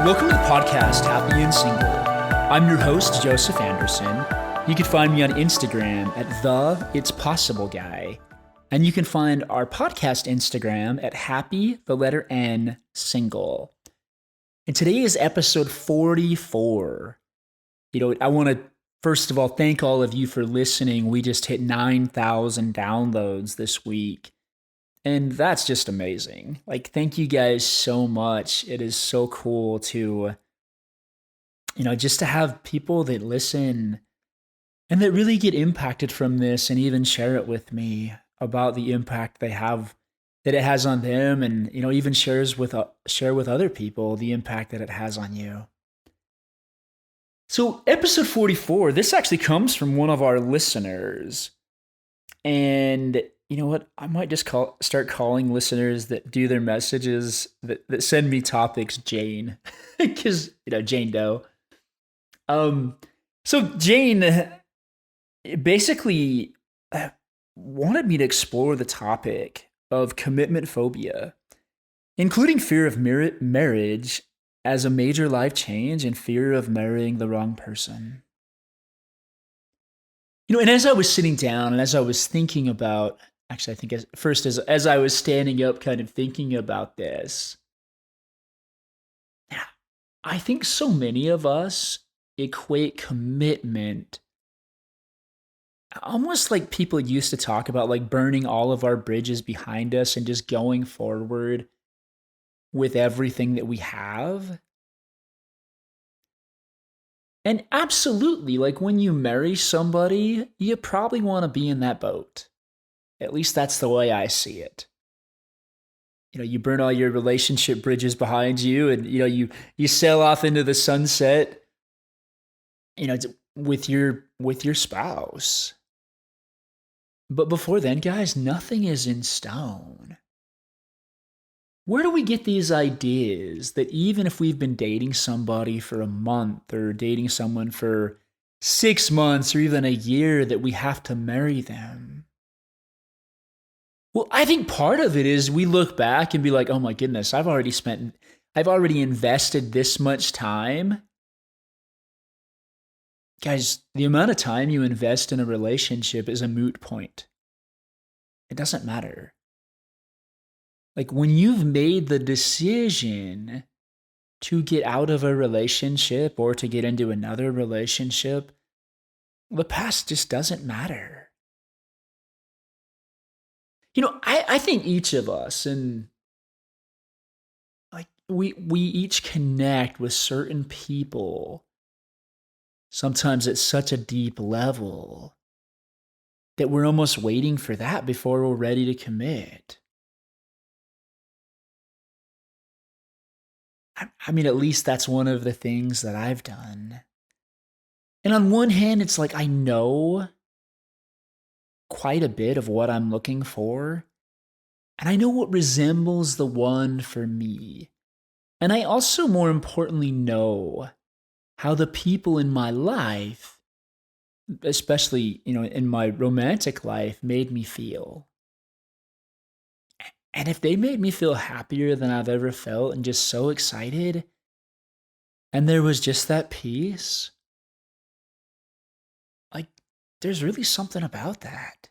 Welcome to the podcast, Happy and Single. I'm your host, Joseph Anderson. You can find me on Instagram at the It's Possible Guy. And you can find our podcast Instagram at Happy, the letter N, Single. And today is episode 44. I want to, first of all, thank all of you for listening. We just hit 9,000 downloads this week. And that's just amazing. Thank you guys so much. It is so cool to, just to have people that listen and that really get impacted from this and even share it with me about the impact they have, that it has on them, and, even share with other people the impact that it has on you. So episode 44, this actually comes from one of our listeners. And you know what? I might just start calling listeners that do their messages, that send me topics, Jane. Because, Jane Doe. So Jane basically wanted me to explore the topic of commitment phobia, including fear of marriage as a major life change and fear of marrying the wrong person. And as I was sitting down and as I was thinking about, actually, I think as I was standing up kind of thinking about this, I think so many of us equate commitment almost like people used to talk about, like burning all of our bridges behind us and just going forward with everything that we have. And absolutely, like when you marry somebody, you probably want to be in that boat. At least that's the way I see it. You burn all your relationship bridges behind you, and you sail off into the sunset, with your spouse. But before then, guys, nothing is in stone. Where do we get these ideas that even if we've been dating somebody for a month or dating someone for 6 months or even a year that we have to marry them? Well, I think part of it is we look back and be like, oh my goodness, I've already invested this much time. Guys, the amount of time you invest in a relationship is a moot point. It doesn't matter. Like when you've made the decision to get out of a relationship or to get into another relationship, the past just doesn't matter. I think each of us, and like we each connect with certain people, sometimes at such a deep level that we're almost waiting for that before we're ready to commit. I mean, at least that's one of the things that I've done. And on one hand, it's like I know quite a bit of what I'm looking for, and I know what resembles the one for me. And I also, more importantly, know how the people in my life, especially, in my romantic life, made me feel. And if they made me feel happier than I've ever felt and just so excited, and there was just that peace, like, there's really something about that.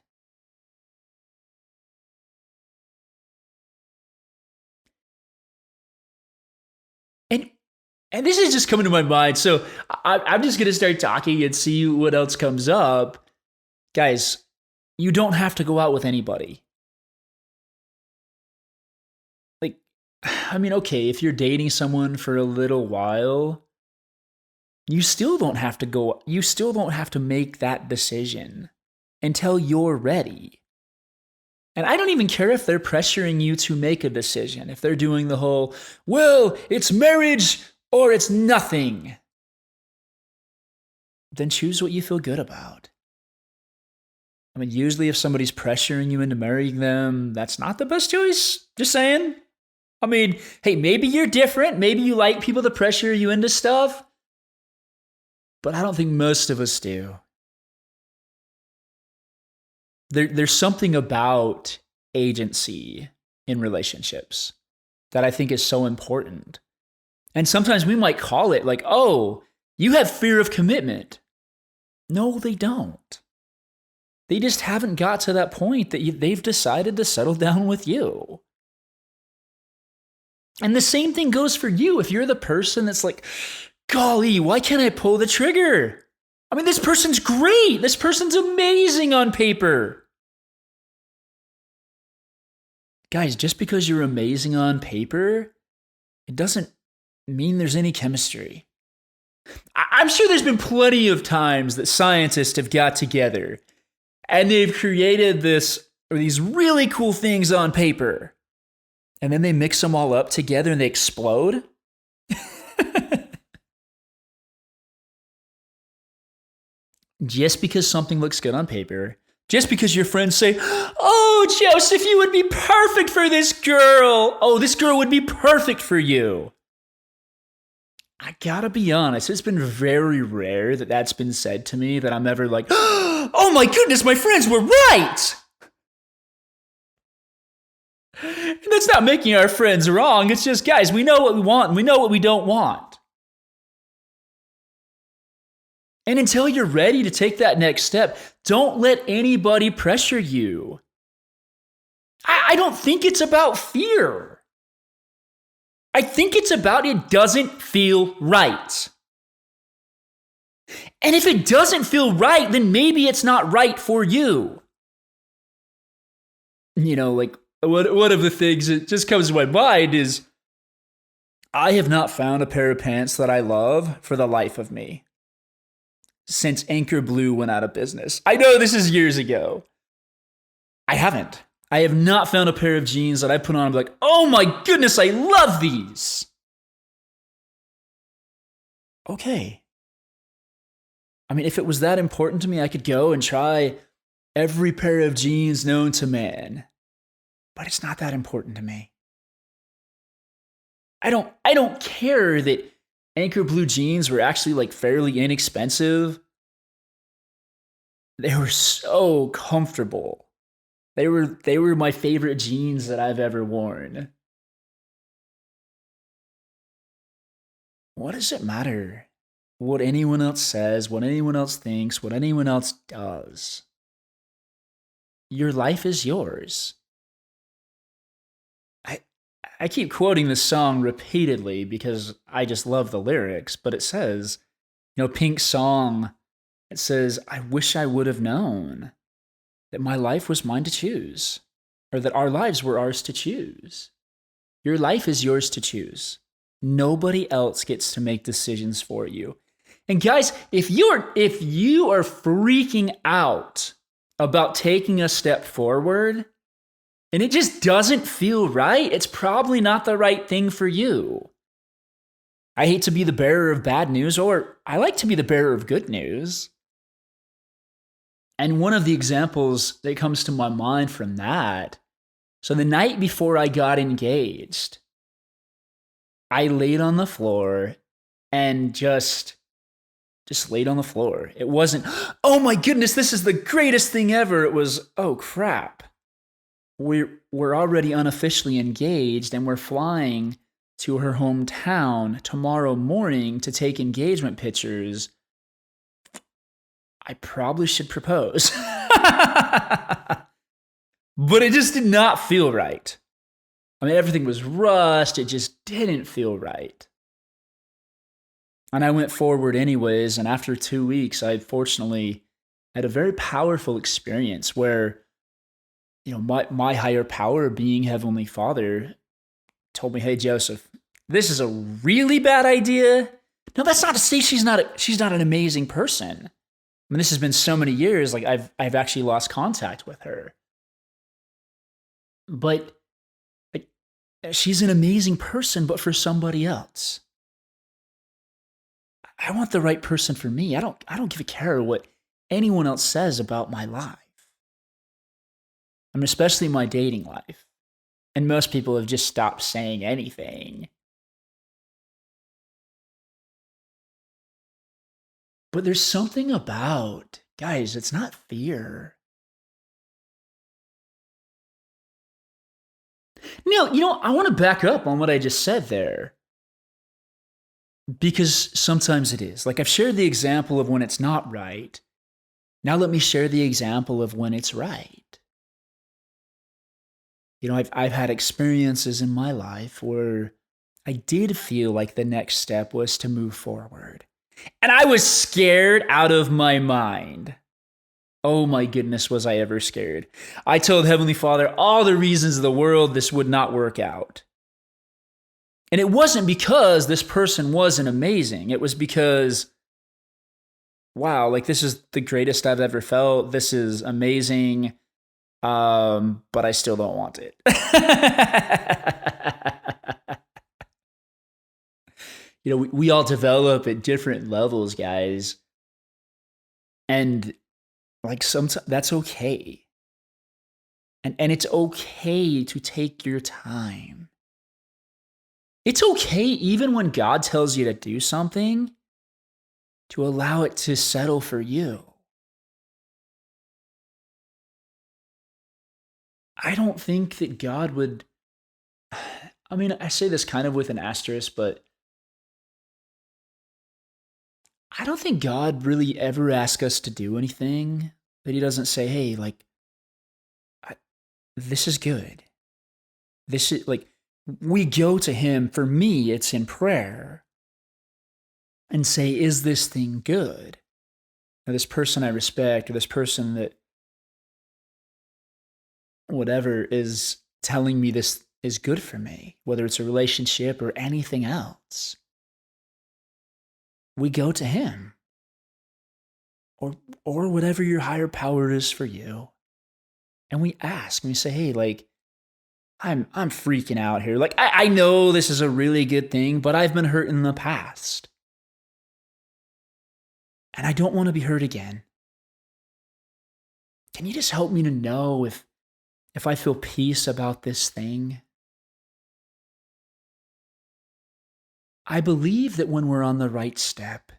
And this is just coming to my mind, so I'm just going to start talking and see what else comes up. Guys, you don't have to go out with anybody. Okay, if you're dating someone for a little while, you still don't have to make that decision until you're ready. And I don't even care if they're pressuring you to make a decision, if they're doing the whole, well, it's marriage or it's nothing. Then choose what you feel good about. Usually if somebody's pressuring you into marrying them, that's not the best choice. Just saying. Hey, maybe you're different. Maybe you like people to pressure you into stuff. But I don't think most of us do. There's something about agency in relationships that I think is so important. And sometimes we might call it like, oh, you have fear of commitment. No, they don't. They just haven't got to that point that they've decided to settle down with you. And the same thing goes for you. If you're the person that's like, golly, why can't I pull the trigger? I mean, this person's great. This person's amazing on paper. Guys, just because you're amazing on paper, it doesn't mean there's any chemistry. I'm sure there's been plenty of times that scientists have got together and they've created these really cool things on paper. And then they mix them all up together and they explode. Just because something looks good on paper, just because your friends say, oh, Joseph, you would be perfect for this girl. Oh, this girl would be perfect for you. I gotta be honest, it's been very rare that that's been said to me that I'm ever like, oh my goodness, my friends were right. And that's not making our friends wrong. It's just, guys, we know what we want and we know what we don't want. And until you're ready to take that next step, don't let anybody pressure you. I don't think it's about fear. I think it's about it doesn't feel right. And if it doesn't feel right, then maybe it's not right for you. You know, like, one of the things that just comes to my mind is I have not found a pair of pants that I love for the life of me since Anchor Blue went out of business. I know this is years ago. I haven't. I have not found a pair of jeans that I put on and be like, oh my goodness, I love these. Okay. I mean, if it was that important to me, I could go and try every pair of jeans known to man. But it's not that important to me. I don't care that Anchor Blue jeans were actually like fairly inexpensive. They were so comfortable. They were my favorite jeans that I've ever worn. What does it matter what anyone else says, what anyone else thinks, what anyone else does? Your life is yours. I keep quoting this song repeatedly because I just love the lyrics, but it says, Pink's song, it says, I wish I would have known that my life was mine to choose, or that our lives were ours to choose. Your life is yours to choose. Nobody else gets to make decisions for you. And guys, if you are freaking out about taking a step forward, and it just doesn't feel right, it's probably not the right thing for you. I hate to be the bearer of bad news, or I like to be the bearer of good news. And one of the examples that comes to my mind from that, so the night before I got engaged, I laid on the floor and just laid on the floor. It wasn't, oh my goodness, this is the greatest thing ever. It was, oh crap. We're already unofficially engaged and we're flying to her hometown tomorrow morning to take engagement pictures. I probably should propose. But it just did not feel right. I mean, everything was rushed. It just didn't feel right. And I went forward anyways. And after 2 weeks, I fortunately had a very powerful experience where my higher power, being Heavenly Father, told me, hey, Joseph, this is a really bad idea. No, that's not to say she's not an amazing person. I mean, this has been so many years, like I've actually lost contact with her. But she's an amazing person, but for somebody else. I want the right person for me. I don't give a care what anyone else says about my life. I mean, especially my dating life. And most people have just stopped saying anything. But there's something about, guys, it's not fear. No, I want to back up on what I just said there. Because sometimes it is. Like I've shared the example of when it's not right. Now let me share the example of when it's right. I've had experiences in my life where I did feel like the next step was to move forward. And I was scared out of my mind. Oh my goodness, was I ever scared. I told Heavenly Father all the reasons of the world this would not work out. And it wasn't because this person wasn't amazing. It was because, wow, like this is the greatest I've ever felt. This is amazing. But I still don't want it. We all develop at different levels, guys. And like sometimes that's okay. And it's okay to take your time. It's okay even when God tells you to do something, to allow it to settle for you. I don't think that God would, I mean, I say this kind of with an asterisk, but I don't think God really ever asks us to do anything that he doesn't say, hey, like, this is good. This is like, we go to him. For me, it's in prayer and say, is this thing good? Or this person I respect, or this person that whatever is telling me this is good for me, whether it's a relationship or anything else. We go to him. Or whatever your higher power is for you. And we ask and we say, hey, like, I'm freaking out here. Like, I know this is a really good thing, but I've been hurt in the past. And I don't want to be hurt again. Can you just help me to know if I feel peace about this thing? I believe that when we're on the right step,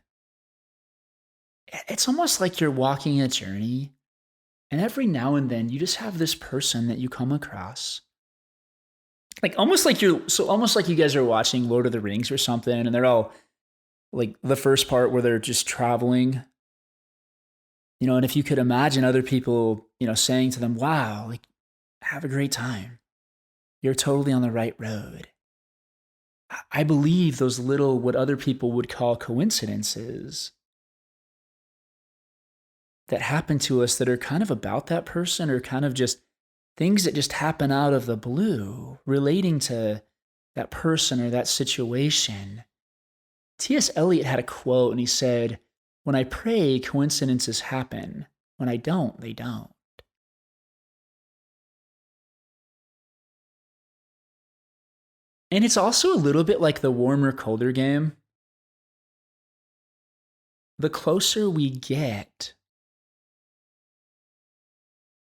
it's almost like you're walking a journey, and every now and then you just have this person that you come across. Like almost like you guys are watching Lord of the Rings or something, and they're all like the first part where they're just traveling. And if you could imagine other people, saying to them, wow, like, have a great time. You're totally on the right road. I believe those little, what other people would call coincidences that happen to us that are kind of about that person, or kind of just things that just happen out of the blue relating to that person or that situation. T.S. Eliot had a quote, and he said, when I pray, coincidences happen. When I don't, they don't. And it's also a little bit like the warmer, colder game. The closer we get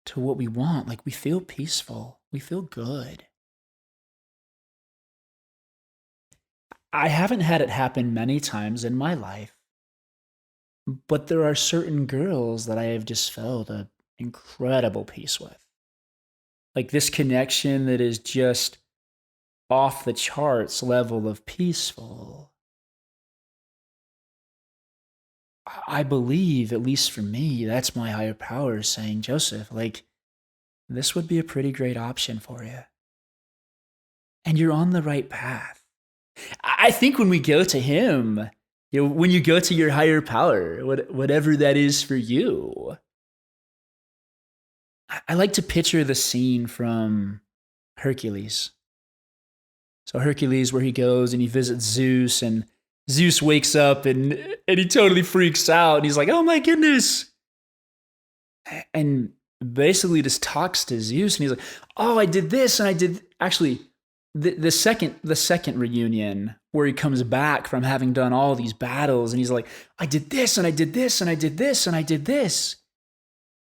to what we want, like we feel peaceful, we feel good. I haven't had it happen many times in my life, but there are certain girls that I have just felt an incredible peace with. Like this connection that is just off the charts level of peaceful. I believe, at least for me, that's my higher power saying, Joseph, like, this would be a pretty great option for you. And you're on the right path. I think when we go to him, when you go to your higher power, whatever that is for you, I like to picture the scene from Hercules. So Hercules, where he goes and he visits Zeus, and Zeus wakes up and he totally freaks out. And he's like, oh my goodness. And basically just talks to Zeus, and he's like, oh, I did this, and I did, actually, the second reunion where he comes back from having done all these battles, and he's like, I did this, and I did this, and I did this, and I did this.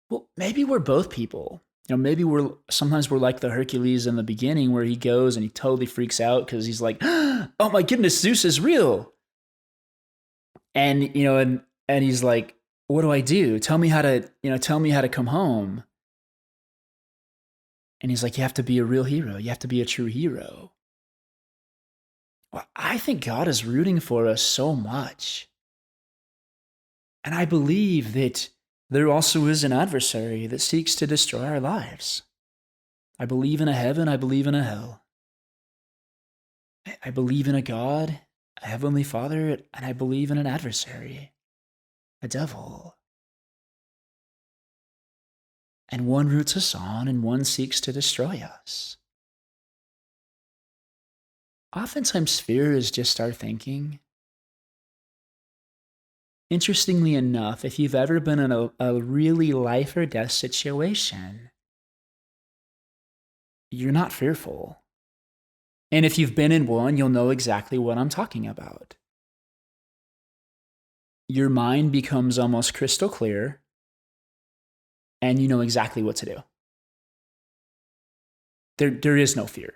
Well, maybe we're both people. Maybe sometimes we're like the Hercules in the beginning, where he goes and he totally freaks out because he's like, oh my goodness, Zeus is real. And, and he's like, what do I do? Tell me how to come home. And he's like, you have to be a real hero. You have to be a true hero. Well, I think God is rooting for us so much. And I believe that there also is an adversary that seeks to destroy our lives. I believe in a heaven, I believe in a hell. I believe in a God, a heavenly Father, and I believe in an adversary, a devil. And one roots us on, and one seeks to destroy us. Oftentimes, fear is just our thinking. Interestingly enough, if you've ever been in a really life or death situation, you're not fearful. And if you've been in one, you'll know exactly what I'm talking about. Your mind becomes almost crystal clear, and you know exactly what to do. There is no fear.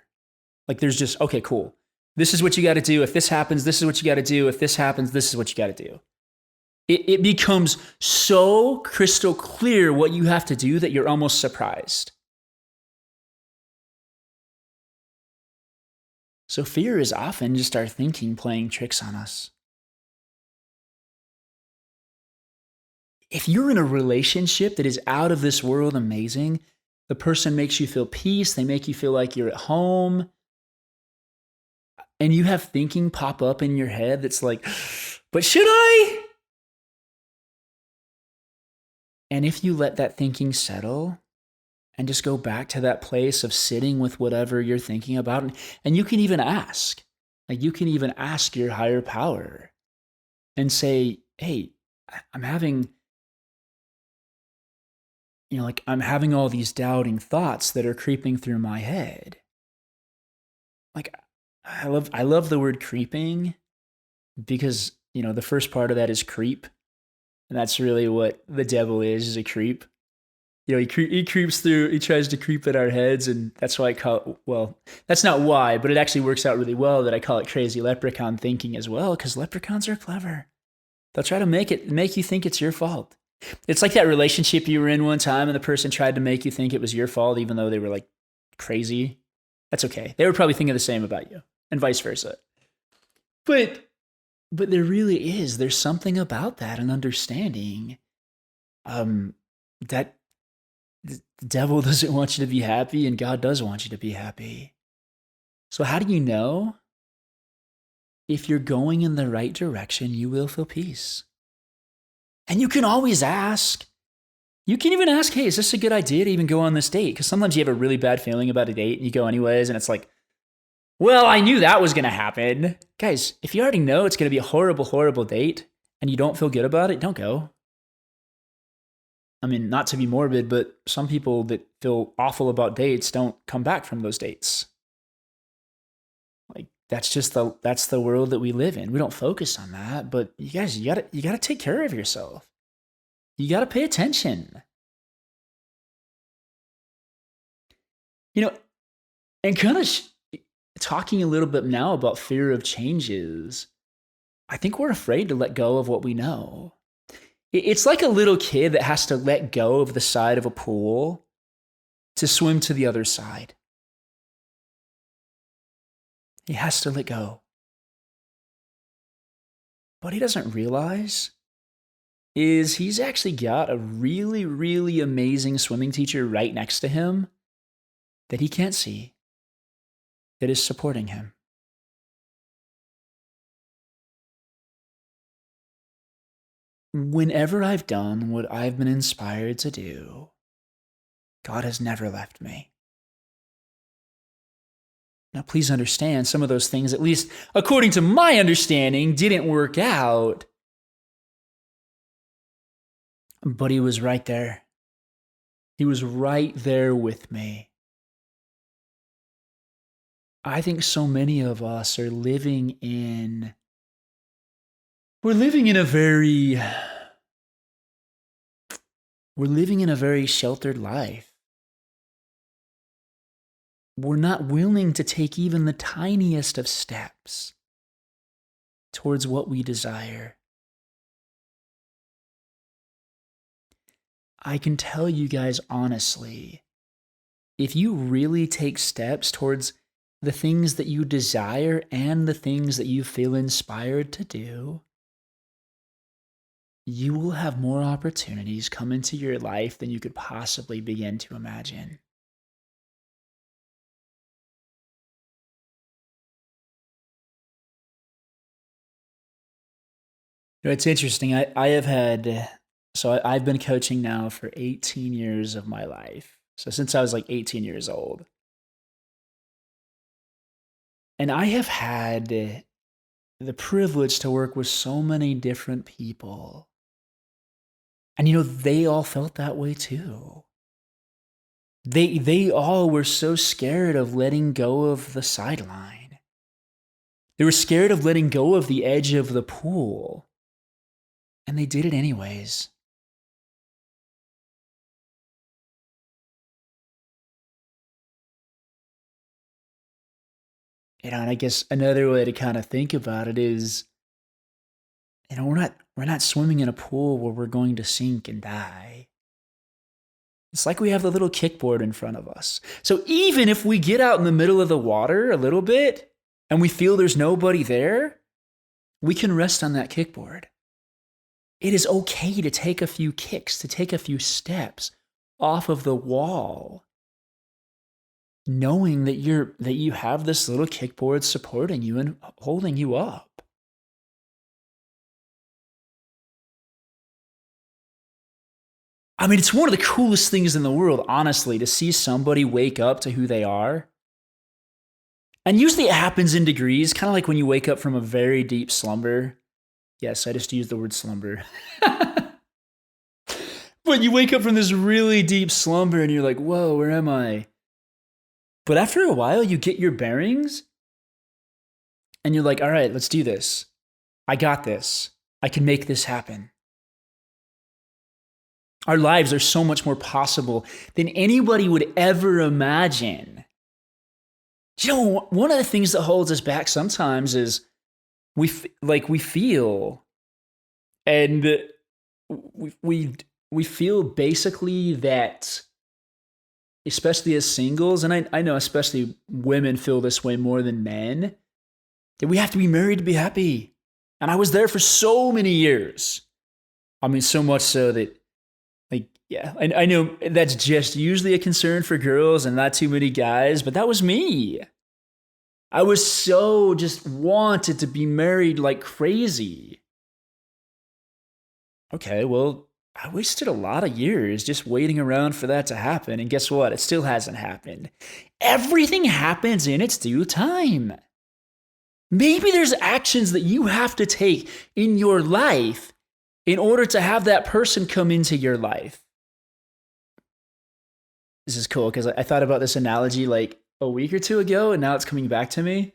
Like there's just, okay, cool. This is what you got to do. If this happens, this is what you got to do. If this happens, this is what you got to do. It becomes so crystal clear what you have to do that you're almost surprised. So fear is often just our thinking playing tricks on us. If you're in a relationship that is out of this world amazing, the person makes you feel peace, they make you feel like you're at home, and you have thinking pop up in your head that's like, but should I? And if you let that thinking settle and just go back to that place of sitting with whatever you're thinking about, and you can even ask, like you can even ask your higher power and say, hey, I'm having, I'm having all these doubting thoughts that are creeping through my head. Like, I love the word creeping because, the first part of that is creep. And that's really what the devil is a creep. He creeps through, he tries to creep at our heads, and that's why I call it, well, that's not why, but it actually works out really well that I call it crazy leprechaun thinking as well, because leprechauns are clever. They'll try to make you think it's your fault. It's like that relationship you were in one time and the person tried to make you think it was your fault, even though they were like crazy. That's okay. They were probably thinking the same about you, and vice versa. But there really is. There's something about that and understanding that the devil doesn't want you to be happy and God does want you to be happy. So how do you know? If you're going in the right direction, you will feel peace. And you can always ask. You can even ask, hey, is this a good idea to even go on this date? Because sometimes you have a really bad feeling about a date and you go anyways, and it's like, well, I knew that was going to happen. Guys, if you already know it's going to be a horrible, horrible date and you don't feel good about it, don't go. I mean, not to be morbid, but some people that feel awful about dates don't come back from those dates. Like that's the world that we live in. We don't focus on that, but you guys, you gotta take care of yourself. You gotta pay attention. And kind of talking a little bit now about fear of changes. I think we're afraid to let go of what we know. It's like a little kid that has to let go of the side of a pool to swim to the other side. He has to let go. What he doesn't realize is he's actually got a really, really amazing swimming teacher right next to him that he can't see, that is supporting him. Whenever I've done what I've been inspired to do, God has never left me. Now, please understand some of those things, at least according to my understanding, didn't work out. But he was right there. He was right there with me. I think so many of us are living in a very sheltered life. We're not willing to take even the tiniest of steps towards what we desire. I can tell you guys honestly, if you really take steps towards the things that you desire and the things that you feel inspired to do, you will have more opportunities come into your life than you could possibly begin to imagine. It's interesting. I have had, I've been coaching now for 18 years of my life. So since I was like 18 years old. And I have had the privilege to work with so many different people. And they all felt that way too. They all were so scared of letting go of the sideline. They were scared of letting go of the edge of the pool. And they did it anyways. And I guess another way to kind of think about it is, we're not swimming in a pool where we're going to sink and die. It's like we have the little kickboard in front of us. So even if we get out in the middle of the water a little bit and we feel there's nobody there, we can rest on that kickboard. It is okay to take a few kicks, to take a few steps off of the wall, knowing that you have this little kickboard supporting you and holding you up. I mean, it's one of the coolest things in the world, honestly, to see somebody wake up to who they are. And usually it happens in degrees, kind of like when you wake up from a very deep slumber. Yes, I just used the word slumber. But you wake up from this really deep slumber and you're like, whoa, where am I? But after a while, you get your bearings and you're like, all right, let's do this. I got this. I can make this happen. Our lives are so much more possible than anybody would ever imagine. One of the things that holds us back sometimes is we feel, and we feel basically that, especially as singles, and I know especially women feel this way more than men, that we have to be married to be happy. And I was there for so many years. I mean, so much so that, yeah, I know that's just usually a concern for girls and not too many guys, but that was me. I was so just wanted to be married like crazy. Okay, well, I wasted a lot of years just waiting around for that to happen, and guess what? It still hasn't happened. Everything happens in its due time. Maybe there's actions that you have to take in your life in order to have that person come into your life. This is cool because I thought about this analogy like a week or two ago, and now it's coming back to me.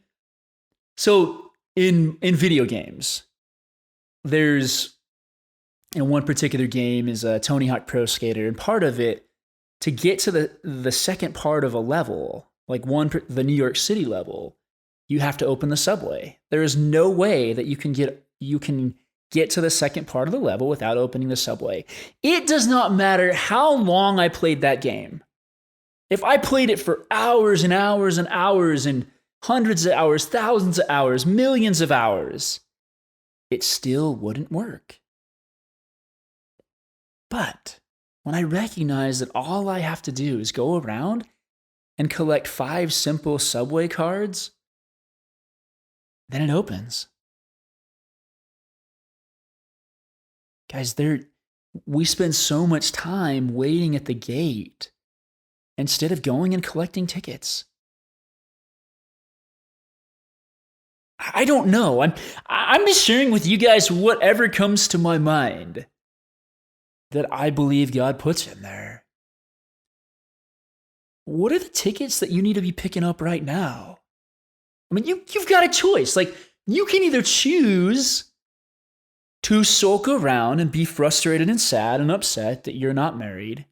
So in video games, there's one particular game is a Tony Hawk Pro Skater, and part of it, to get to the second part of a level, like the New York City level, you have to open the subway. There is no way that you can get to the second part of the level without opening the subway. It does not matter how long I played that game. If I played it for hours and hours and hours and hundreds of hours, thousands of hours, millions of hours, it still wouldn't work. But when I recognize that all I have to do is go around and collect 5 simple subway cards, then it opens. Guys, we spend so much time waiting at the gate instead of going and collecting tickets. I don't know. I'm just sharing with you guys whatever comes to my mind that I believe God puts in there. What are the tickets that you need to be picking up right now? I mean, you've got a choice. Like, you can either choose to sulk around and be frustrated and sad and upset that you're not married,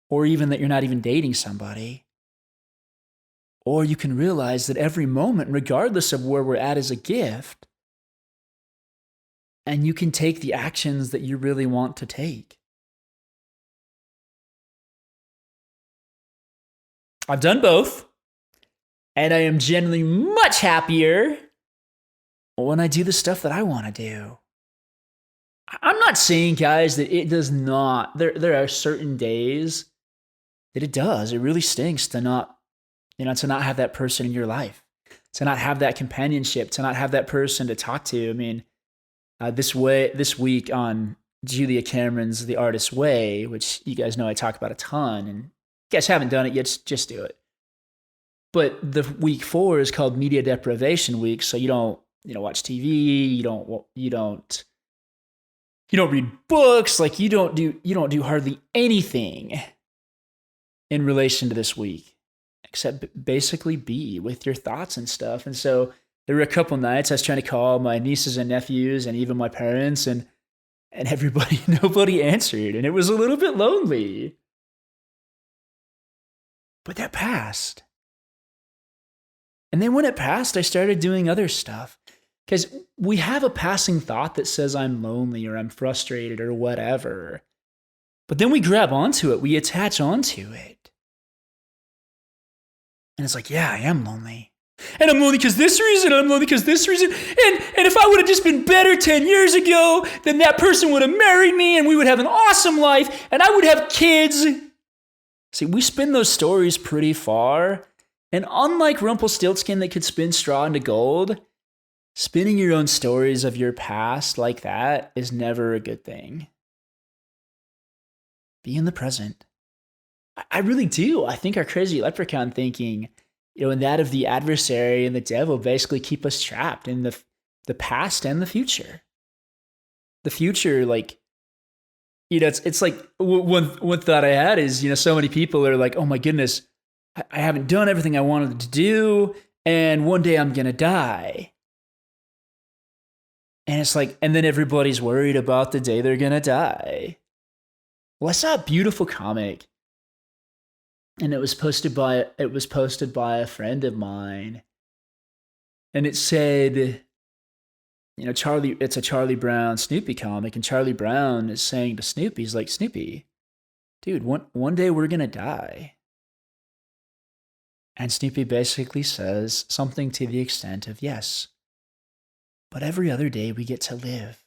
or even that you're not even dating somebody. Or you can realize that every moment, regardless of where we're at, is a gift, and you can take the actions that you really want to take. I've done both. And I am generally much happier when I do the stuff that I want to do. I'm not saying, guys, that it does not. There are certain days that it does. It really stinks to not, to not have that person in your life, to not have that companionship, to not have that person to talk to. I mean, this week on Julia Cameron's The Artist's Way, which you guys know I talk about a ton, and you guys haven't done it yet, just do it. But the week 4 is called Media Deprivation Week, so you don't watch TV, you don't read books, like you don't do hardly anything in relation to this week, except basically be with your thoughts and stuff. And so there were a couple nights I was trying to call my nieces and nephews and even my parents, and nobody answered, and it was a little bit lonely. But that passed. And then when it passed, I started doing other stuff. Because we have a passing thought that says I'm lonely or I'm frustrated or whatever. But then we grab onto it, we attach onto it. And it's like, yeah, I am lonely. And I'm lonely because this reason, I'm lonely because this reason. And if I would have just been better 10 years ago, then that person would have married me and we would have an awesome life and I would have kids. See, we spin those stories pretty far. And unlike Rumpelstiltskin that could spin straw into gold, spinning your own stories of your past like that is never a good thing. Be in the present. I really do. I think our crazy leprechaun thinking, and that of the adversary and the devil basically keep us trapped in the past and the future. The future, like, it's like one thought I had is, so many people are like, oh my goodness, I haven't done everything I wanted to do, and one day I'm going to die. And it's like, and then everybody's worried about the day they're going to die. Well, I saw a beautiful comic, and it was posted by a friend of mine. And it said, it's a Charlie Brown Snoopy comic, and Charlie Brown is saying to Snoopy, he's like, Snoopy, dude, one day we're going to die. And Snoopy basically says something to the extent of, yes, but every other day we get to live.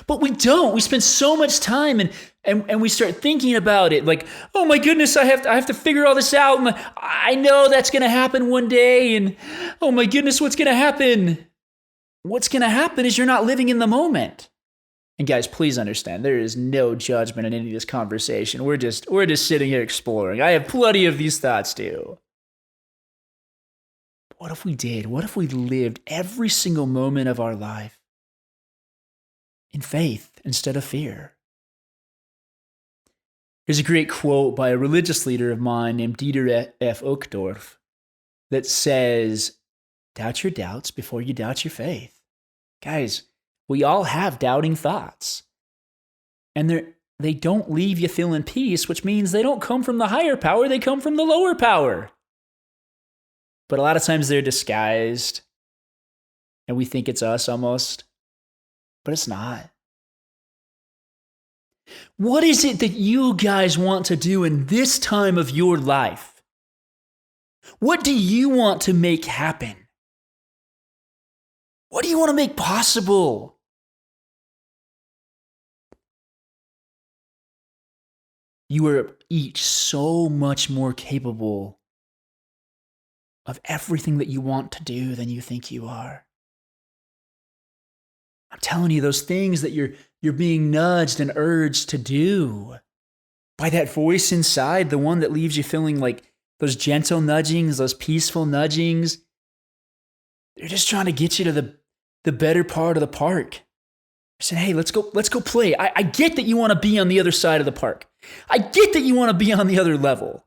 But we don't. We spend so much time and we start thinking about it like, oh my goodness, I have to figure all this out. And I know that's going to happen one day. And oh my goodness, what's going to happen? What's going to happen is you're not living in the moment. And guys, please understand, there is no judgment in any of this conversation. We're just sitting here exploring. I have plenty of these thoughts too. What if we did? What if we lived every single moment of our life in faith instead of fear? There's a great quote by a religious leader of mine named Dieter F. Uchtdorf that says, doubt your doubts before you doubt your faith. Guys, we all have doubting thoughts. And they don't leave you feeling peace, which means they don't come from the higher power, they come from the lower power. But a lot of times they're disguised, and we think it's us almost, but it's not. What is it that you guys want to do in this time of your life? What do you want to make happen? What do you want to make possible? You are each so much more capable of everything that you want to do than you think you are. I'm telling you, those things that you're being nudged and urged to do by that voice inside, the one that leaves you feeling like those gentle nudgings, those peaceful nudgings, they're just trying to get you to the better part of the park. They're saying, hey, let's go play. I get that you want to be on the other side of the park. I get that you want to be on the other level.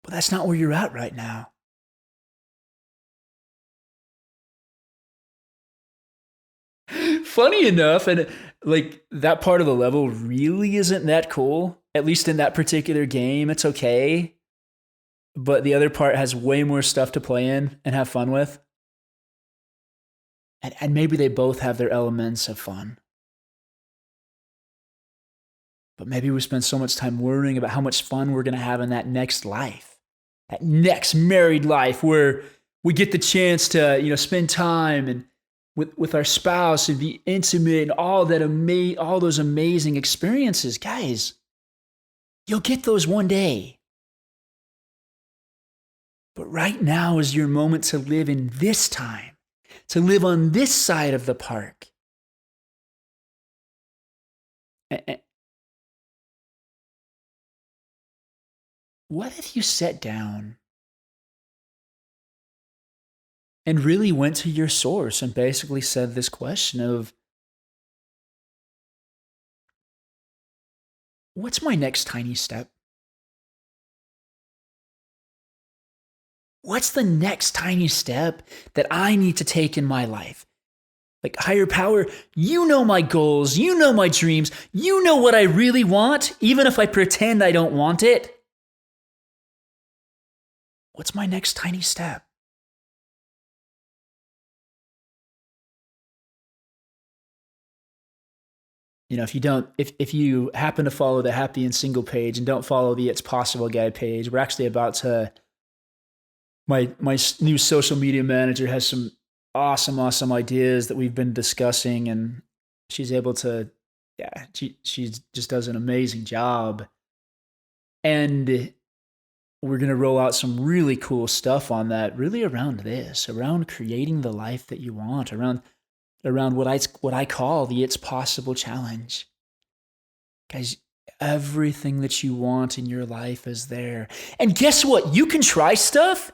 But that's not where you're at right now. Funny enough, and like that part of the level really isn't that cool. At least in that particular game, it's okay. But the other part has way more stuff to play in and have fun with. And maybe they both have their elements of fun. But maybe we spend so much time worrying about how much fun we're going to have in that next life, that next married life where we get the chance to, spend time and with our spouse and be intimate and all those amazing experiences. Guys, you'll get those one day. But right now is your moment to live in this time, to live on this side of the park. What if you sat down and really went to your source and basically said this question of, what's my next tiny step? What's the next tiny step that I need to take in my life? Like, higher power, you know my goals, you know my dreams, you know what I really want, even if I pretend I don't want it. What's my next tiny step? If you happen to follow the Happy and Single page and don't follow the It's Possible Guy page, we're actually about to. My new social media manager has some awesome ideas that we've been discussing, and she's able to, yeah, she just does an amazing job, and we're gonna roll out some really cool stuff on that, really around creating the life that you want, around what I call the It's Possible challenge. Guys, everything that you want in your life is there. And guess what? You can try stuff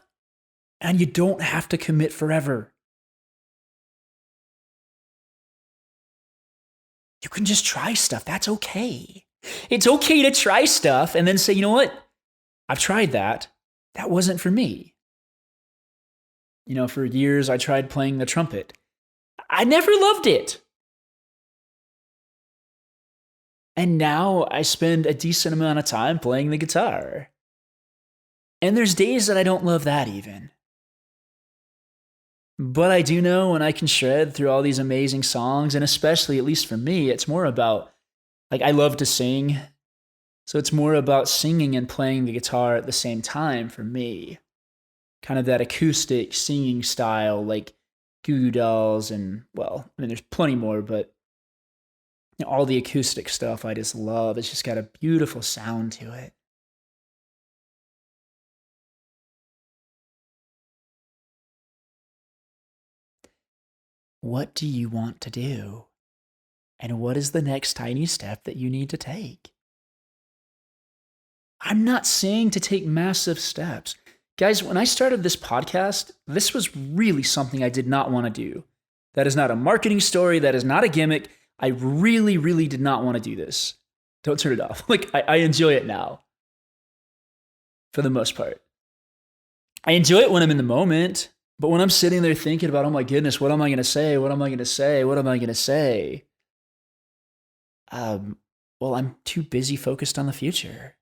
and you don't have to commit forever. You can just try stuff. That's okay. It's okay to try stuff and then say, you know what? I've tried that. That wasn't for me. For years I tried playing the trumpet. I never loved it. And now I spend a decent amount of time playing the guitar. And there's days that I don't love that even. But I do know when I can shred through all these amazing songs, and especially, at least for me, it's more about, like, I love to sing. So it's more about singing and playing the guitar at the same time for me. Kind of that acoustic singing style, like Goo Goo Dolls, and, well, I mean, there's plenty more, but all the acoustic stuff I just love. It's just got a beautiful sound to it. What do you want to do? And what is the next tiny step that you need to take? I'm not saying to take massive steps. Guys, when I started this podcast, this was really something I did not want to do. That is not a marketing story. That is not a gimmick. I really, really did not want to do this. Don't turn it off. Like, I enjoy it now. For the most part. I enjoy it when I'm in the moment. But when I'm sitting there thinking about, oh my goodness, what am I going to say? What am I going to say? What am I going to say? Well, I'm too busy focused on the future.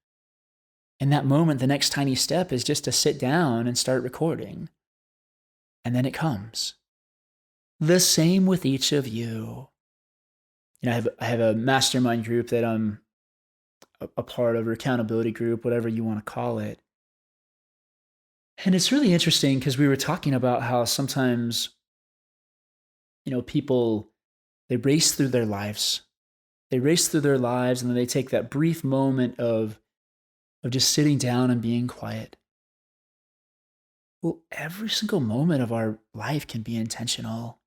In that moment, the next tiny step is just to sit down and start recording. And then it comes. The same with each of you. I have a mastermind group that I'm a part of, or accountability group, whatever you want to call it. And it's really interesting because we were talking about how sometimes, people, they race through their lives. They race through their lives and then they take that brief moment of just sitting down and being quiet. Well, every single moment of our life can be intentional.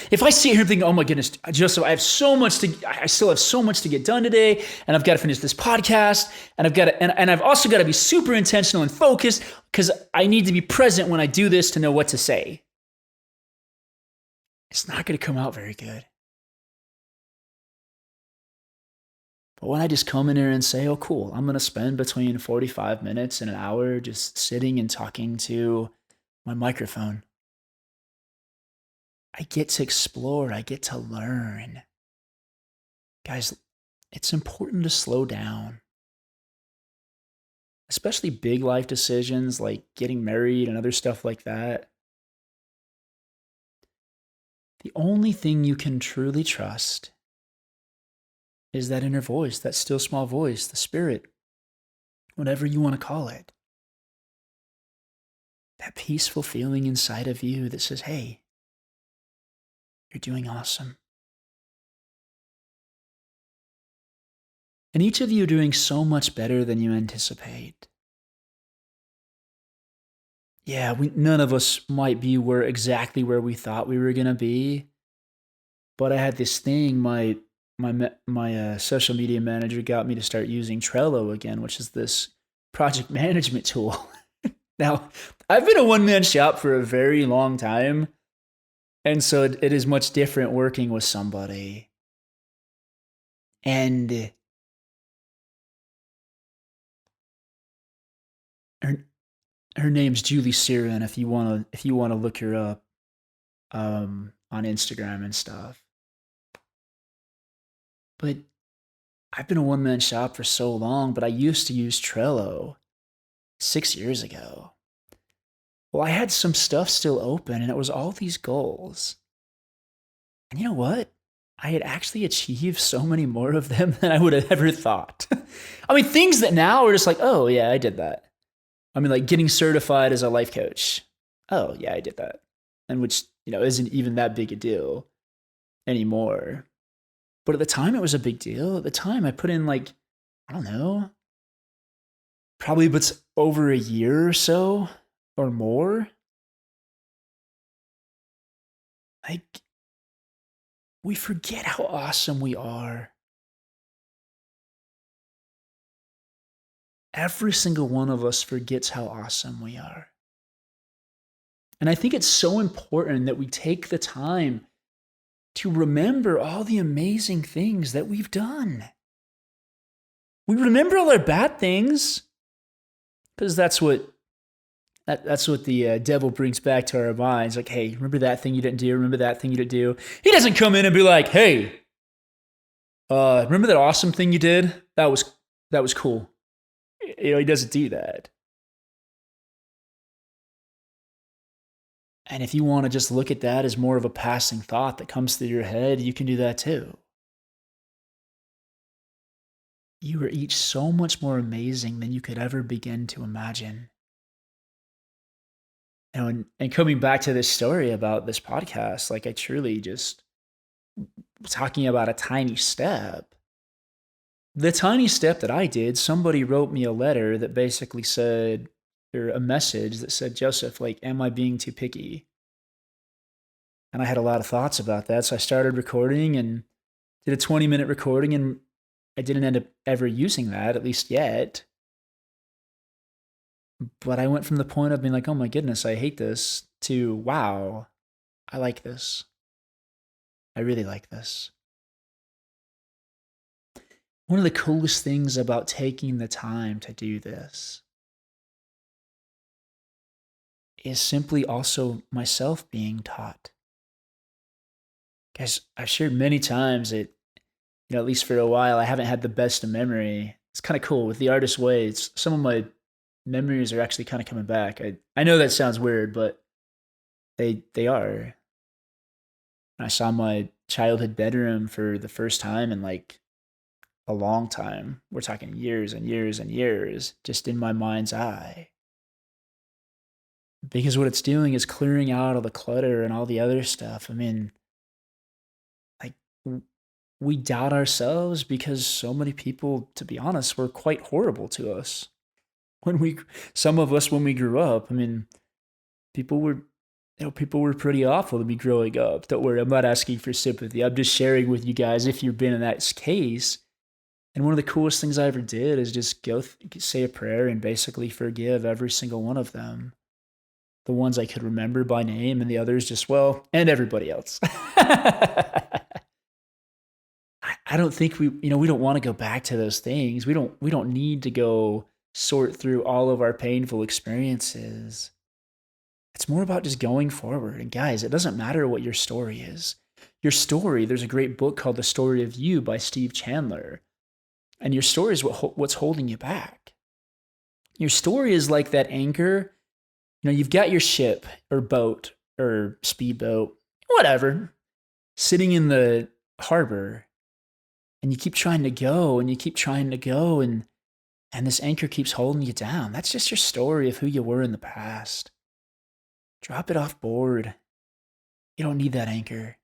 If I sit here and think, oh my goodness, Joseph, I still have so much to get done today, and I've got to finish this podcast, and I've also got to be super intentional and focused because I need to be present when I do this to know what to say. It's not going to come out very good. But when I just come in here and say, oh cool, I'm going to spend between 45 minutes and an hour just sitting and talking to my microphone. I get to explore. I get to learn. Guys, it's important to slow down. Especially big life decisions like getting married and other stuff like that. The only thing you can truly trust is that inner voice, that still small voice, the spirit, whatever you want to call it. that peaceful feeling inside of you that says, hey, you're doing awesome. And each of you are doing so much better than you anticipate. Yeah, none of us might be exactly where we thought we were going to be. But I had this thing, my social media manager got me to start using Trello again, which is this project management tool. Now, I've been a one man shop for a very long time. And so it is much different working with somebody. And her, her name's Julie Siren if you want to look her up on Instagram and stuff. But I've been a one man shop for so long, but I used to use Trello 6 years ago. Well, I had some stuff still open and it was all these goals. And you know what? I had actually achieved so many more of them than I would have ever thought. I mean, things that now are just like, oh, yeah, I did that. I mean, like getting certified as a life coach. Oh, yeah, I did that. And which, isn't even that big a deal anymore. But at the time, it was a big deal. At the time, I put in I don't know, probably but over a year or so or more. Like, we forget how awesome we are. Every single one of us forgets how awesome we are. And I think it's so important that we take the time to remember all the amazing things that we've done. We remember all our bad things because that's what the devil brings back to our minds. Like, hey, remember that thing you didn't do? Remember that thing you didn't do? He doesn't come in and be like, hey, remember that awesome thing you did? That was cool. He doesn't do that. And if you want to just look at that as more of a passing thought that comes through your head, you can do that too. You are each so much more amazing than you could ever begin to imagine. And coming back to this story about this podcast, I truly just talking about a tiny step. The tiny step that I did, somebody wrote me a letter that basically said, or a message that said, Joseph, am I being too picky? And I had a lot of thoughts about that. So I started recording and did a 20-minute recording, and I didn't end up ever using that, at least yet. But I went from the point of being like, oh my goodness, I hate this, to wow, I like this. I really like this. One of the coolest things about taking the time to do this is simply also myself being taught. Guys, I've shared many times that, at least for a while, I haven't had the best of memory. It's kind of cool with the artist way. Some of my memories are actually kind of coming back. I know that sounds weird, but they are. I saw my childhood bedroom for the first time in a long time. We're talking years and years and years, just in my mind's eye. Because what it's doing is clearing out all the clutter and all the other stuff. I mean, we doubt ourselves because so many people, to be honest, were quite horrible to us. Some of us, when we grew up, I mean, people were pretty awful to me growing up. Don't worry, I'm not asking for sympathy. I'm just sharing with you guys if you've been in that case. And one of the coolest things I ever did is just go say a prayer and basically forgive every single one of them. The ones I could remember by name, and the others and everybody else. I don't think we don't want to go back to those things. We don't need to go sort through all of our painful experiences. It's more about just going forward. And guys, it doesn't matter what your story is. Your story, there's a great book called The Story of You by Steve Chandler. And your story is what's holding you back. Your story is like that anchor. You've got your ship or boat or speedboat, whatever, sitting in the harbor, and you keep trying to go and you keep trying to go, and this anchor keeps holding you down. That's just your story of who you were in the past. Drop it off board. You don't need that anchor.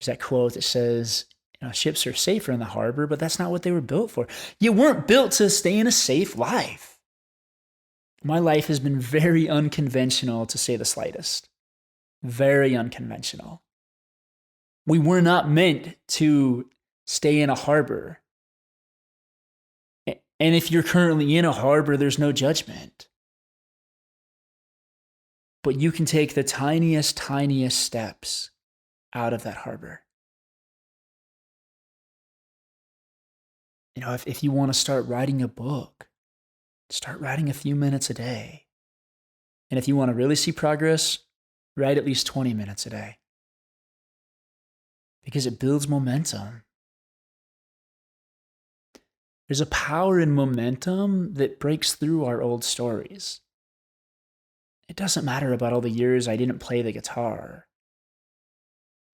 There's that quote that says, ships are safer in the harbor, but that's not what they were built for. You weren't built to stay in a safe life. My life has been very unconventional, to say the slightest. Very unconventional. We were not meant to stay in a harbor. And if you're currently in a harbor, there's no judgment. But you can take the tiniest steps out of that harbor. If you want to start writing a book, start writing a few minutes a day. And if you want to really see progress, write at least 20 minutes a day. Because it builds momentum. There's a power in momentum that breaks through our old stories. It doesn't matter about all the years I didn't play the guitar.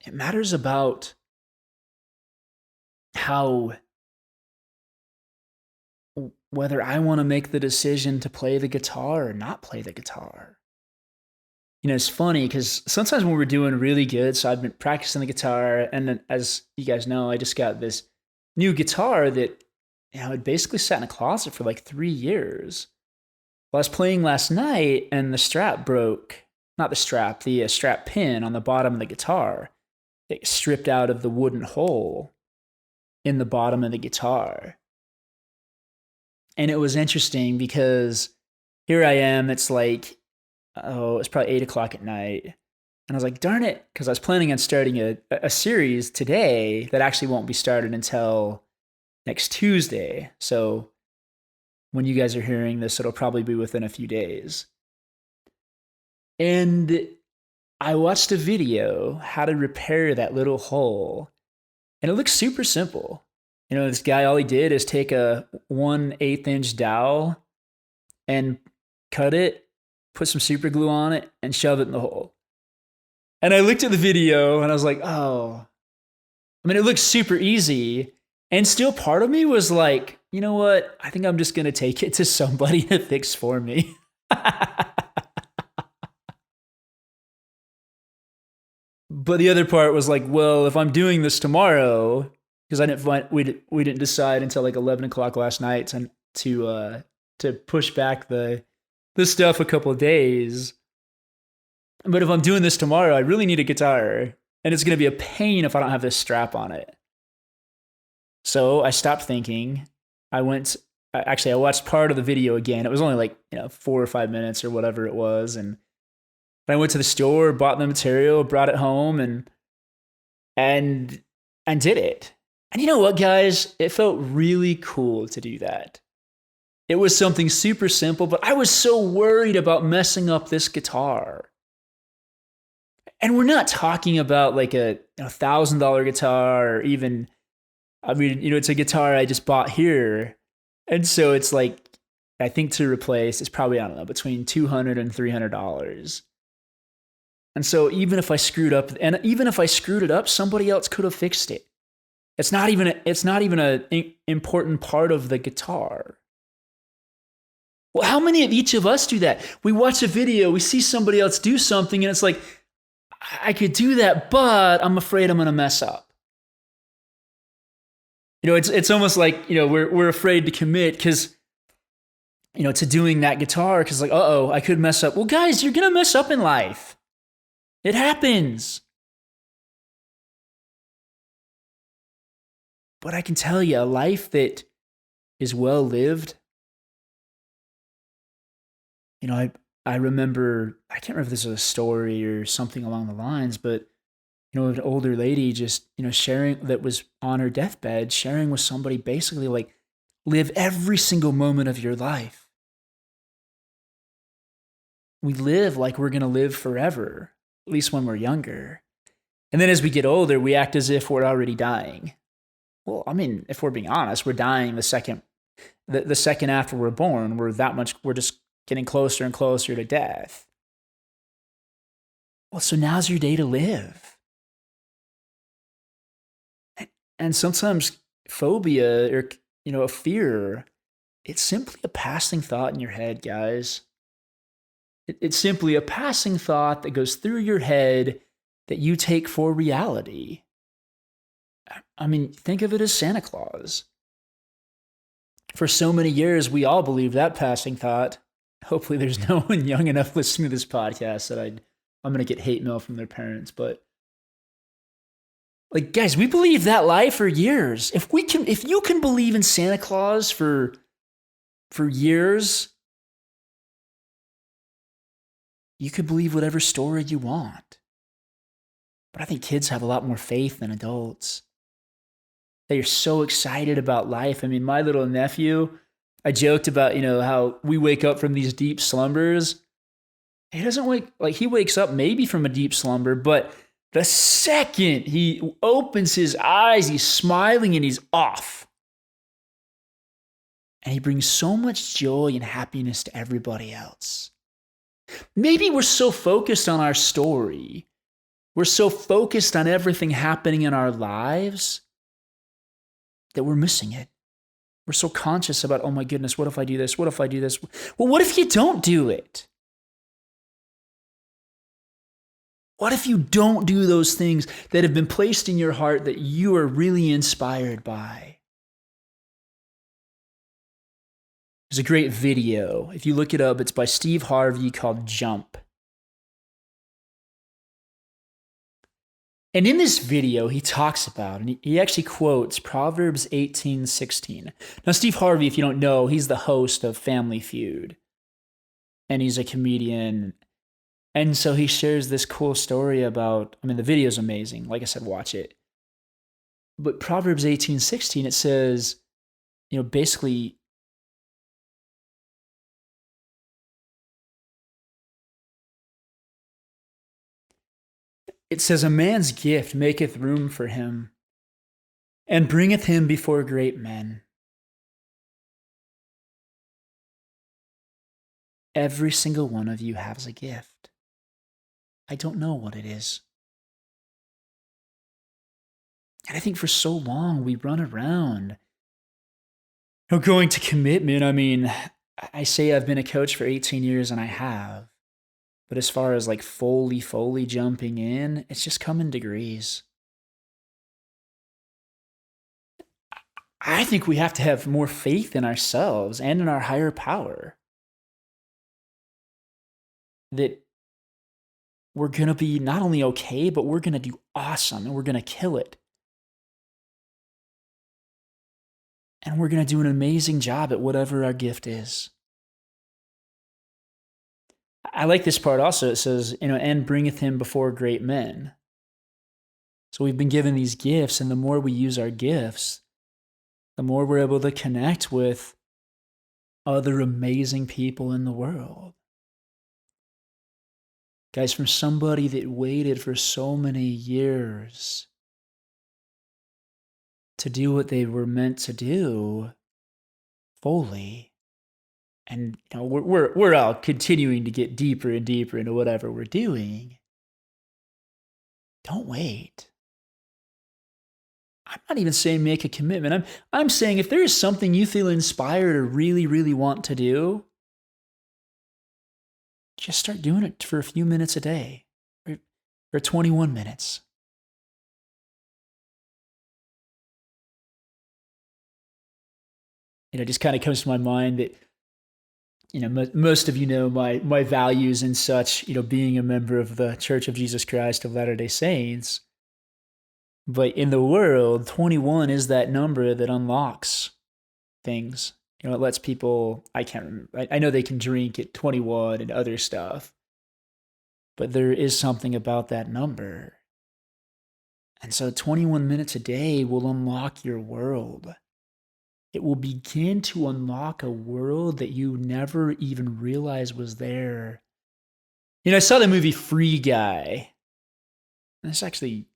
It matters about whether I want to make the decision to play the guitar or not play the guitar. It's funny because sometimes when we're doing really good, so I've been practicing the guitar, and then, as you guys know, I just got this new guitar that it basically sat in a closet for like 3 years. Well, I was playing last night and the strap broke. Not the strap, the strap pin on the bottom of the guitar. It stripped out of the wooden hole in the bottom of the guitar. And it was interesting because here I am, it's like, it's probably 8 o'clock at night. And I was like, darn it, because I was planning on starting a series today that actually won't be started until next Tuesday. So when you guys are hearing this, it'll probably be within a few days. And I watched a video how to repair that little hole. And it looks super simple. This guy, all he did is take a 1/8 inch dowel and cut it, put some super glue on it, and shove it in the hole. And I looked at the video and I was like, oh. It looks super easy. And still part of me was like, you know what? I think I'm just going to take it to somebody to fix for me. But the other part was like, well, if I'm doing this tomorrow, because we didn't decide until like 11 o'clock last night to push back the stuff a couple of days. But if I'm doing this tomorrow, I really need a guitar, and it's going to be a pain if I don't have this strap on it. So I stopped thinking. I watched part of the video again. It was only like 4 or 5 minutes or whatever it was, and I went to the store, bought the material, brought it home, and did it. And you know what, guys? It felt really cool to do that. It was something super simple, but I was so worried about messing up this guitar. And we're not talking about like a $1,000 guitar, or even, it's a guitar I just bought here. And so it's like, I think to replace, it's probably, I don't know, between $200 and $300. And so even if I screwed it up, somebody else could have fixed it. It's not even an important part of the guitar. Well, how many of each of us do that? We watch a video, we see somebody else do something, and it's like, I could do that, but I'm afraid I'm going to mess up. It's almost like, we're afraid to commit because, to doing that guitar because like, I could mess up. Well, guys, you're going to mess up in life. It happens. But I can tell you, a life that is well lived, I remember, I can't remember if this was a story or something along the lines, but, an older lady just, sharing, that was on her deathbed, sharing with somebody basically like, live every single moment of your life. We live like we're going to live forever, at least when we're younger. And then as we get older, we act as if we're already dying. Well, if we're being honest, we're dying the second after we're born. We're just getting closer and closer to death. Well, so now's your day to live. And sometimes phobia or, a fear, it's simply a passing thought in your head, guys. It's simply a passing thought that goes through your head that you take for reality. I mean, think of it as Santa Claus. For so many years, we all believed that passing thought. Hopefully, there's no one young enough listening to this podcast that I'm going to get hate mail from their parents. But like, guys, we believed that lie for years. If you can believe in Santa Claus for years, you could believe whatever story you want. But I think kids have a lot more faith than adults. They are so excited about life. I mean, my little nephew, I joked about, how we wake up from these deep slumbers. He wakes up maybe from a deep slumber, but the second he opens his eyes, he's smiling and he's off. And he brings so much joy and happiness to everybody else. Maybe we're so focused on our story. We're so focused on everything happening in our lives that we're missing it. We're so conscious about, oh my goodness, what if I do this? What if I do this? Well, what if you don't do it? What if you don't do those things that have been placed in your heart that you are really inspired by? There's a great video. If you look it up, it's by Steve Harvey called Jump. And in this video, he talks about, and he actually quotes Proverbs 18:16. Now, Steve Harvey, if you don't know, he's the host of Family Feud. And he's a comedian. And so he shares this cool story about, the video's amazing. Like I said, watch it. But Proverbs 18:16, it says, basically, it says, a man's gift maketh room for him, and bringeth him before great men. Every single one of you has a gift. I don't know what it is. And I think for so long we run around going to commitment. I say I've been a coach for 18 years and I have. But as far as like fully jumping in, it's just come in degrees. I think we have to have more faith in ourselves and in our higher power. That we're going to be not only okay, but we're going to do awesome and we're going to kill it. And we're going to do an amazing job at whatever our gift is. I like this part also. It says, and bringeth him before great men. So we've been given these gifts, and the more we use our gifts, the more we're able to connect with other amazing people in the world. Guys, from somebody that waited for so many years to do what they were meant to do fully. And we're all continuing to get deeper and deeper into whatever we're doing. Don't wait. I'm not even saying make a commitment. I'm saying if there is something you feel inspired or really, really want to do, just start doing it for a few minutes a day or 21 minutes. It just kind of comes to my mind that most of my values and such, being a member of the Church of Jesus Christ of Latter-day Saints. But in the world, 21 is that number that unlocks things. It lets people, I can't remember, I know they can drink at 21 and other stuff. But there is something about that number. And so 21 minutes a day will unlock your world. It will begin to unlock a world that you never even realized was there. I saw the movie Free Guy. And it's actually,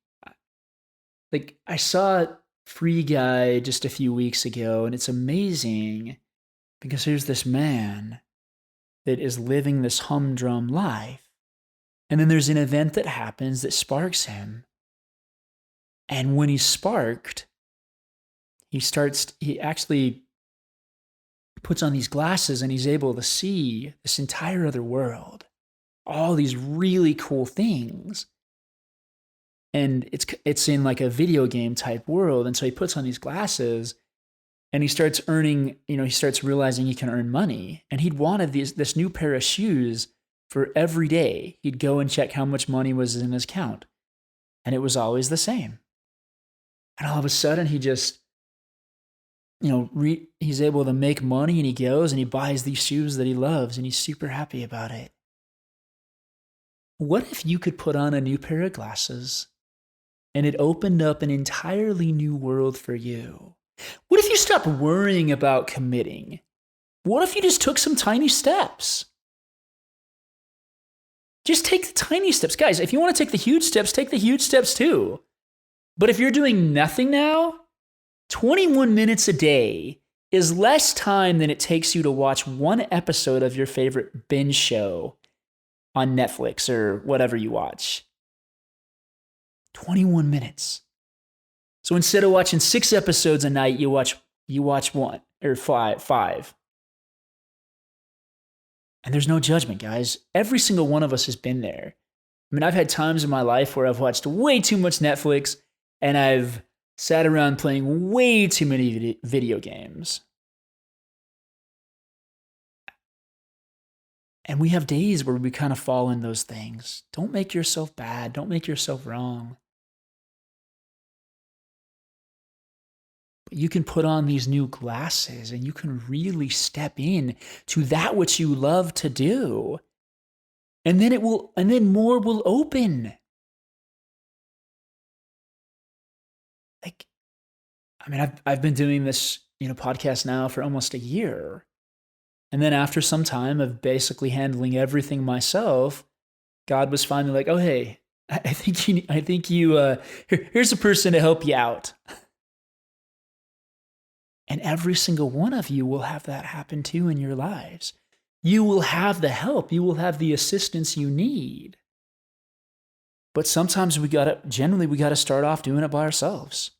I saw Free Guy just a few weeks ago, and it's amazing because here's this man that is living this humdrum life. And then there's an event that happens that sparks him. And when he's sparked, he actually puts on these glasses and he's able to see this entire other world. all these really cool things. And it's in like a video game type world. And so he puts on these glasses and he starts earning, he starts realizing he can earn money. And he'd wanted this new pair of shoes for every day. He'd go and check how much money was in his account. And it was always the same. And all of a sudden he just, he's able to make money, and he goes and he buys these shoes that he loves, and he's super happy about it. What if you could put on a new pair of glasses and it opened up an entirely new world for you? What if you stopped worrying about committing? What if you just took some tiny steps? Just take the tiny steps. Guys, if you want to take the huge steps, take the huge steps too. But if you're doing nothing now, 21 minutes a day is less time than it takes you to watch one episode of your favorite binge show on Netflix or whatever you watch. 21 minutes. So instead of watching 6 episodes a night, you watch 1 or 5. And there's no judgment, guys. Every single one of us has been there. I mean, I've had times in my life where I've watched way too much Netflix and I've sat around playing way too many video games. And we have days where we kind of fall in those things. Don't make yourself bad. Don't make yourself wrong. But you can put on these new glasses and you can really step in to that which you love to do. And then more will open. I've been doing this, podcast now for almost a year. And then after some time of basically handling everything myself, God was finally like, "Oh, hey, I think you here's a person to help you out." And every single one of you will have that happen too in your lives. You will have the help. You will have the assistance you need. But sometimes we got to start off doing it by ourselves.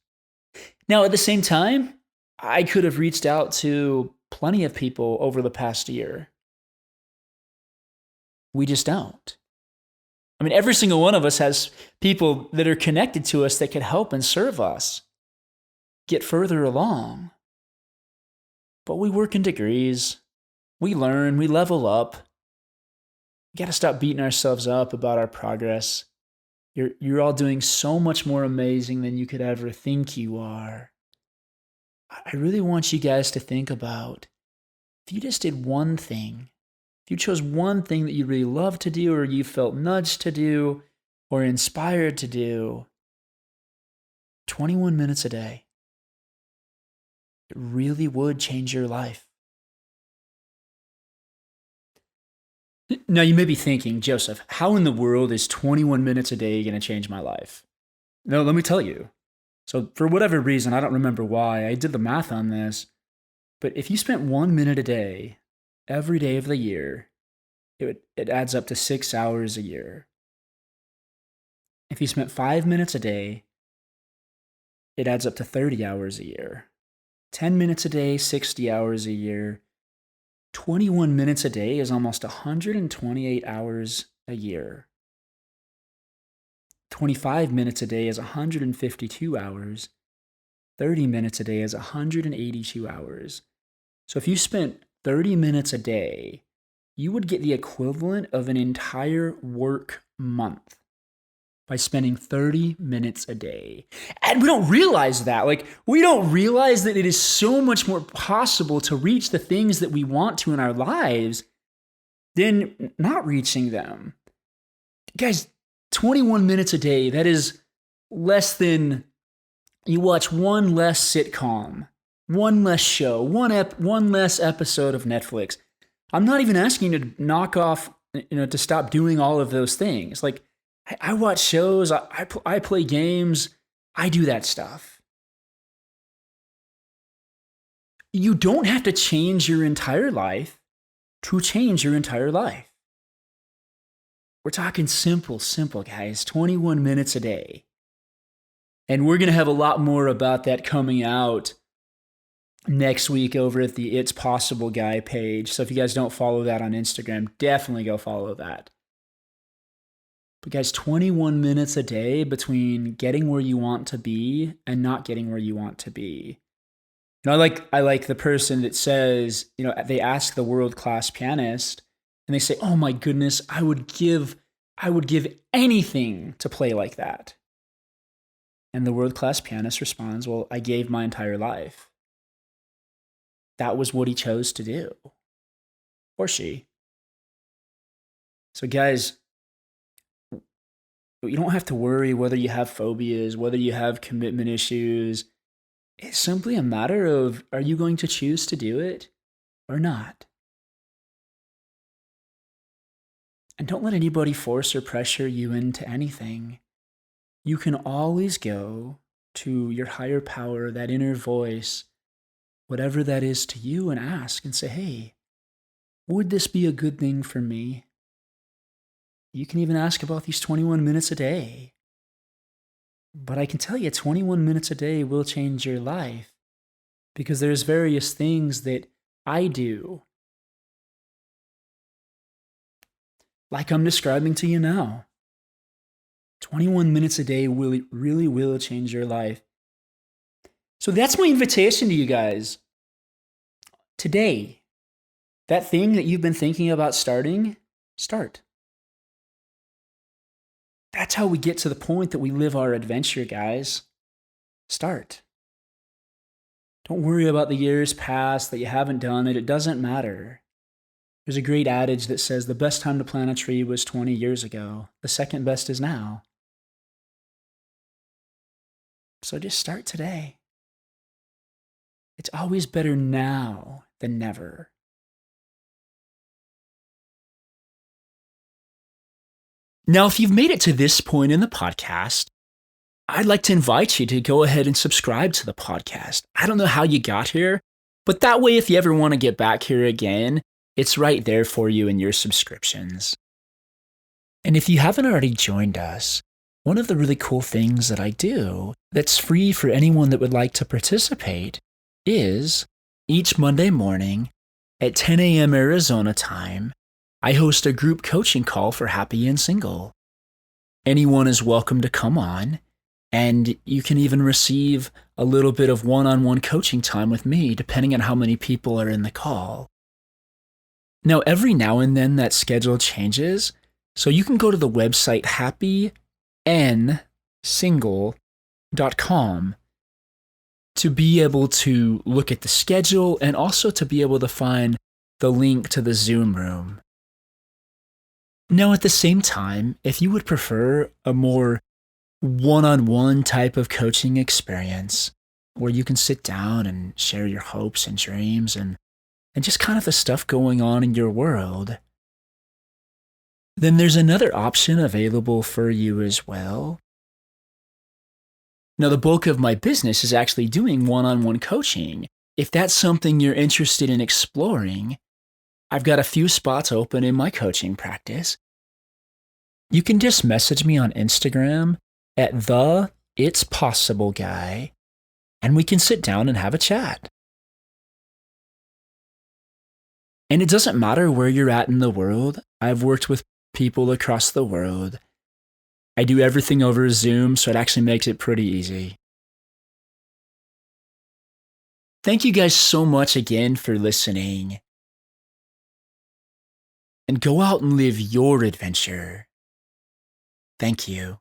Now, at the same time, I could have reached out to plenty of people over the past year. We just don't. I mean, every single one of us has people that are connected to us that can help and serve us get further along. But we work in degrees. We learn. We level up. We got to stop beating ourselves up about our progress. You're all doing so much more amazing than you could ever think you are. I really want you guys to think about, if you just did one thing, if you chose one thing that you really love to do, or you felt nudged to do, or inspired to do, 21 minutes a day, it really would change your life. Now, you may be thinking, Joseph, how in the world is 21 minutes a day going to change my life? No, let me tell you. So for whatever reason, I don't remember why, I did the math on this, but if you spent 1 minute a day, every day of the year, it adds up to 6 hours a year. If you spent 5 minutes a day, it adds up to 30 hours a year. 10 minutes a day, 60 hours a year. 21 minutes a day is almost 128 hours a year. 25 minutes a day is 152 hours. 30 minutes a day is 182 hours. So if you spent 30 minutes a day, you would get the equivalent of an entire work month by spending 30 minutes a day. And we don't realize that. We don't realize that it is so much more possible to reach the things that we want to in our lives than not reaching them. Guys, 21 minutes a day, that is less than you watch one less sitcom, one less show, one less episode of Netflix. I'm not even asking you to knock off, to stop doing all of those things. I watch shows, I play games, I do that stuff. You don't have to change your entire life to change your entire life. We're talking simple, guys, 21 minutes a day. And we're going to have a lot more about that coming out next week over at the It's Possible Guy page. So if you guys don't follow that on Instagram, definitely go follow that. But guys, 21 minutes a day between getting where you want to be and not getting where you want to be. I like the person that says, they ask the world-class pianist and they say, "Oh my goodness, I would give anything to play like that." And the world-class pianist responds, "Well, I gave my entire life." That was what he chose to do. Or she. So guys, you don't have to worry whether you have phobias, whether you have commitment issues. It's simply a matter of, are you going to choose to do it or not? And don't let anybody force or pressure you into anything. You can always go to your higher power, that inner voice, whatever that is to you, and ask and say, "Hey, would this be a good thing for me?" You can even ask about these 21 minutes a day. But I can tell you, 21 minutes a day will change your life, because there's various things that I do, like I'm describing to you now. 21 minutes a day really will change your life. So that's my invitation to you guys. Today, that thing that you've been thinking about starting, start. That's how we get to the point that we live our adventure, guys. Start. Don't worry about the years past that you haven't done it. It doesn't matter. There's a great adage that says the best time to plant a tree was 20 years ago. The second best is now. So just start today. It's always better now than never. Now, if you've made it to this point in the podcast, I'd like to invite you to go ahead and subscribe to the podcast. I don't know how you got here, but that way, if you ever want to get back here again, it's right there for you in your subscriptions. And if you haven't already joined us, one of the really cool things that I do that's free for anyone that would like to participate is each Monday morning at 10 a.m. Arizona time, I host a group coaching call for Happy and Single. Anyone is welcome to come on, and you can even receive a little bit of one-on-one coaching time with me, depending on how many people are in the call. Now, every now and then that schedule changes, so you can go to the website happynsingle.com to be able to look at the schedule and also to be able to find the link to the Zoom room. Now, at the same time, if you would prefer a more one-on-one type of coaching experience where you can sit down and share your hopes and dreams and just kind of the stuff going on in your world, then there's another option available for you as well. Now, the bulk of my business is actually doing one-on-one coaching. If that's something you're interested in exploring, I've got a few spots open in my coaching practice. You can just message me on Instagram at the It's Possible Guy, and we can sit down and have a chat. And it doesn't matter where you're at in the world. I've worked with people across the world. I do everything over Zoom, so it actually makes it pretty easy. Thank you guys so much again for listening. And go out and live your adventure. Thank you.